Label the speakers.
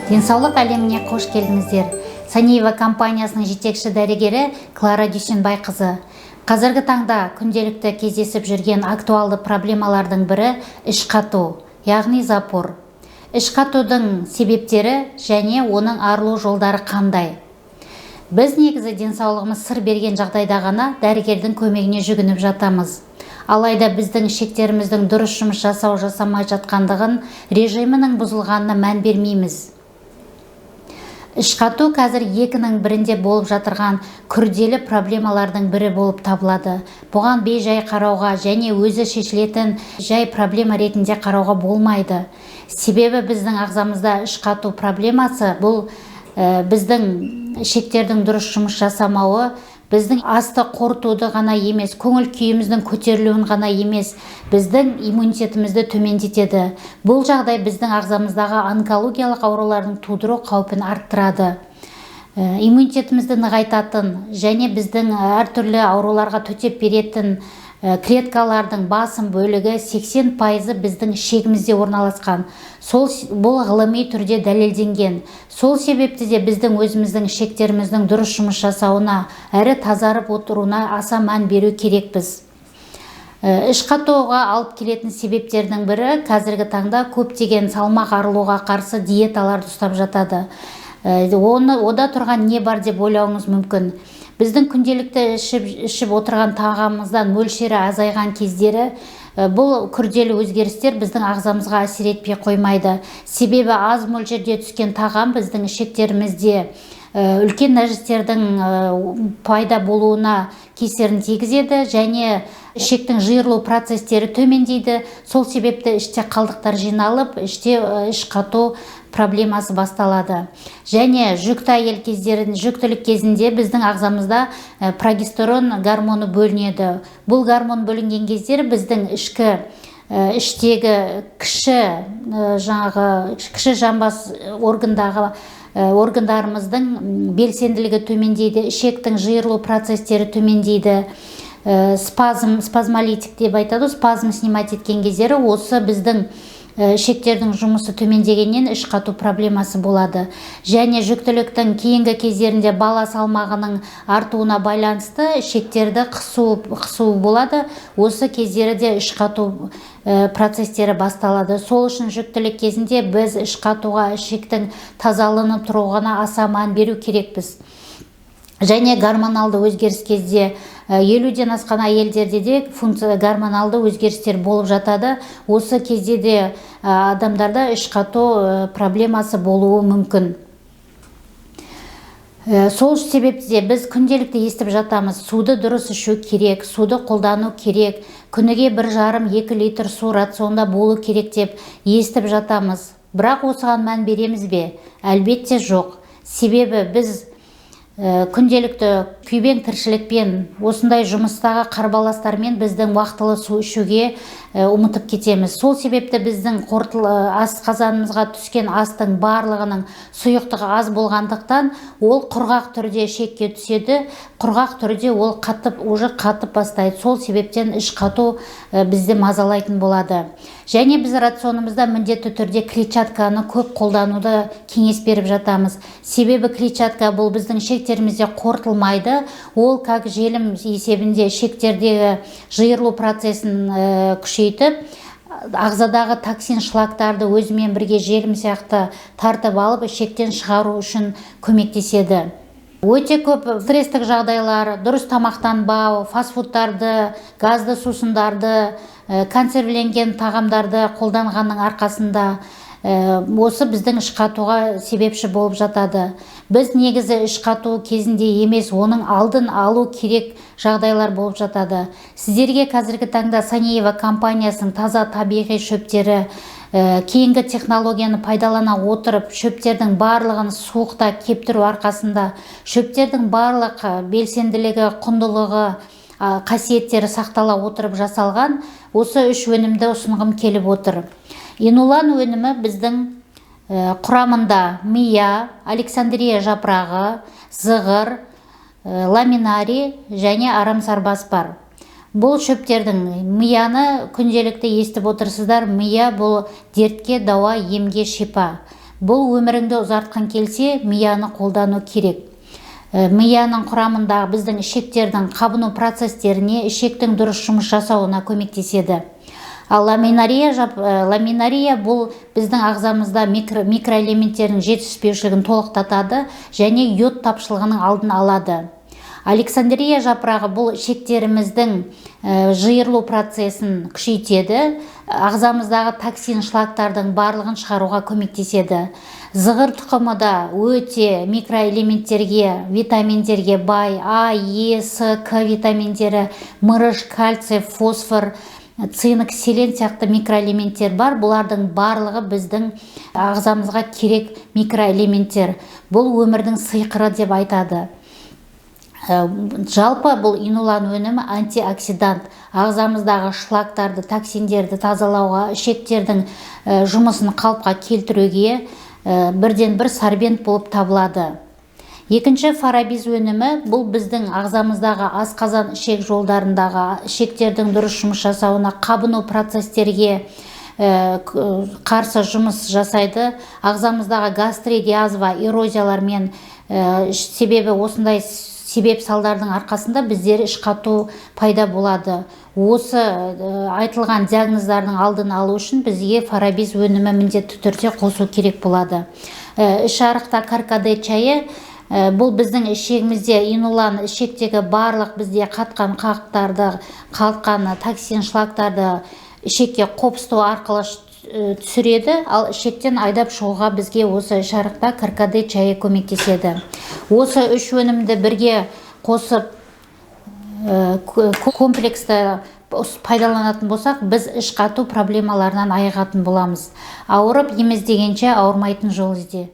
Speaker 1: Денсаулық әлеміне қош келдіңіздер. Санеева компаниясының жетекші дәрігері Клара Дүйсенбайқызы. Қазіргі таңда күнделікті кездесіп жүрген актуалды проблемалардың бірі іш қату, яғни запор. Іш қатудың себептері және оның арылу жолдары қандай? Біз негізі денсаулығымыз сыр берген жағдайда ғана дәрігердің көмегіне жүгініп жатамыз. Алайда біздің ішектеріміздің дұрыс жұмыс жасамай жатқандығын, режимінің бұзылғанына мән бермейміз. Іш қату қазір екінің бірінде болып жатырған күрделі проблемалардың бірі болып табылады. Бұған бей-жай қарауға және өзі шешілетін жай проблема ретінде қарауға болмайды. Себебі біздің ағзамызда іш қату проблемасы бұл біздің ішектердің дұрыс жұмыс жасамауы, біздің асты қорытуды ғана емес, көңіл күйіміздің көтерілуін ғана емес, біздің иммунитетімізді төмендетеді. Бұл жағдай біздің ағзамыздағы онкологиялық аурулардың тудыру қаупін арттырады. Иммунитетімізді нығайтатын және біздің әртүрлі ауруларға төтеп беретін клеткалардың басым бөлігі 80% біздің ішегімізде орналасқан. Бұл ғылыми түрде дәлелденген. Сол себепті де біздің өзіміздің ішектеріміздің дұрыс жұмыс жасауына, әрі тазарып отыруына аса мән беру керекпіз. Іш қатуға алып келетін себептердің бірі қазіргі таңда көптеген салмақ арылуға қарсы диеталарды ұстап жатады. Ода тұрған не бар деп ойлауыңыз мүмкін. Біздің күнделікті ішіп отырған тағамымыздан мөлшері азайған кездері бұл күрделі өзгерістер біздің ағзамызға әсер етпей қоймайды. Себебі аз мөлшерде түскен тағам біздің ішектерімізде үлкен нәжістердің пайда болуына кесірін тигізеді және ішектің жиырылу процестері төмендейді. Сол себепті іште қалдықтар жиналып, іште іш қату проблемасы басталады. Және жүктілік кезінде біздің ағзамызда прогестерон гормоны бөлінеді. Бұл гормон бөлінген кездері біздің іштегі кіші жамбас органдарымыздың белсенділігі төмендейді, ішектің жиырылу процестері төмендейді. Спазмолитик деп айтады, спазм снимать еткен кездері осы біздің ішектердің жұмысы төмендегеннен іш қату проблемасы болады. Және жүктіліктің кейінгі кездерінде бала салмағының артуына байланысты ішектерді қысу болады. Осы кездерде іш қату процестері басталады. Сол үшін жүктілік кезінде біз іш қатуға, ішектің тазаланып тұруына аса мән беру керекпіз. Және гормоналды өзгеріс кезде 50-ден асқан әйелдерде де гормоналды өзгерістер болып жатады. Осы кезде де адамдарда іш қату проблемасы болуы мүмкін. Сол себепте біз күнделікті естіп жатамыз, суды дұрыс ішу керек, суды қолдану керек, күніге 1,5-2 литр су рационда болу керек деп естіп жатамыз. Бірақ осыған мән береміз бе? Әлбетте жоқ. Себебі біз күнделікті күйбең тіршілікпен, осындай жұмыстағы қарбаластармен біздің уақытылы су ішуге ұмытып кетеміз. Сол себепті біздің асқазанымызға түскен астың барлығының сұйықтығы аз болғандықтан, ол құрғақ түрде ішекке түседі, құрғақ түрде ол қатып бастайды. Сол себептен іш қату бізді мазалайтын болады. Және біз рационымызда міндетті түрде клетчатканы көп қолдануды кеңес беріп жатамыз. Себебі клетчатка бұл біздің ішектерімізде қорытылмайды. Ол как желім есебінде ішектердегі жиырылу процесін күшейтіп, ағзадағы токсин шлактарды өзімен бірге желім сияқты тартып алып, ішектен шығару үшін көмектеседі. Өте көп стресстік жағдайлар, дұрыс тамақтанбау, фастфудтарды, газды сусындарды, консервіленген тағамдарды қолданғанның арқасында осы біздің іш қатуға себепші болып жатады. Біз негізі іш қату кезінде емес, оның алдын алу керек жағдайлар болып жатады. Сіздерге қазіргі таңда Санеева компаниясының таза табиғи шөптері, кейінгі технологияны пайдалана отырып, шөптердің барлығын суықта кептіру арқасында, шөптердің барлық белсенділігі, құндылығы, қасиеттері сақтала отырып жасалған осы 3 өнімді ұсынғым келіп отыр. Инулан өнімі біздің құрамында мия, александрия жапырағы, зығыр, ламинарий және арамсарбас бар. Бұл шөптердің мияны күнделікті естіп отырсыздар. Мия бұл дертке дауа, емге шипа. Бұл өміріңді ұзартқан келсе, мияны қолдану керек. Мияның құрамындағы біздің ішектердің қабыну процестеріне, ішектің дұрыс жұмыс жасауына көмектеседі. Ал ламинария бұл біздің ағзамызда микроэлементтердің жетіспеушілігін толықтатады және йод тапшылығының алдын алады. Александрия жапырағы бұл ішектеріміздің жиырылу процесін күшейтеді, ағзамыздағы токсин шлактардың барлығын шығаруға көмектеседі. Зығыр тұқымы да өте микроэлементтерге, витаминдерге бай, А, Е, С, К витаминдері, мырыш, кальций, фосфор, цинк, селен сияқты микроэлементтер бар. Бұлардың барлығы біздің ағзамызға керек микроэлементтер. Бұл өмірдің сыйқыры деп айтады. Жалпы бұл инулан өнімі антиоксидант, ағзамыздағы шлактарды, токсиндерді тазалауға, ішектердің жұмысын қалыпқа келтіруге бірден бір сорбент болып табылады. Екінші фарабиз өнімі бұл біздің ағзамыздағы асқазан ішек жолдарындағы ішектердің дұрыс жұмыс жасауына, қабыну процестерге қарсы жұмыс жасайды. Ағзамыздағы гастрит, язва, эрозиялармен себебі осындай себеп салдардың арқасында біздер ішқату пайда болады. Осы айтылған диагноздардың алдын алу үшін бізге фарабиз өнімі міндетті түрде қосу керек болады. Ішарықта каркаде чайы бұл біздің ішегімізде инулан ішектегі барлық бізде қатқан қақтарды, қалқан токсин шлактарды ішекке қопсыту арқылы түсіреді, ал ішектен айдап шығуға бізге осы ішарықта каркаде чайы көмектеседі. Осы үш өнімді бірге қосып комплексті пайдаланатын болсақ, біз ішқату проблемаларынан айығатын боламыз. Ауырып еміз дегенше ауырмайтын жол ізде.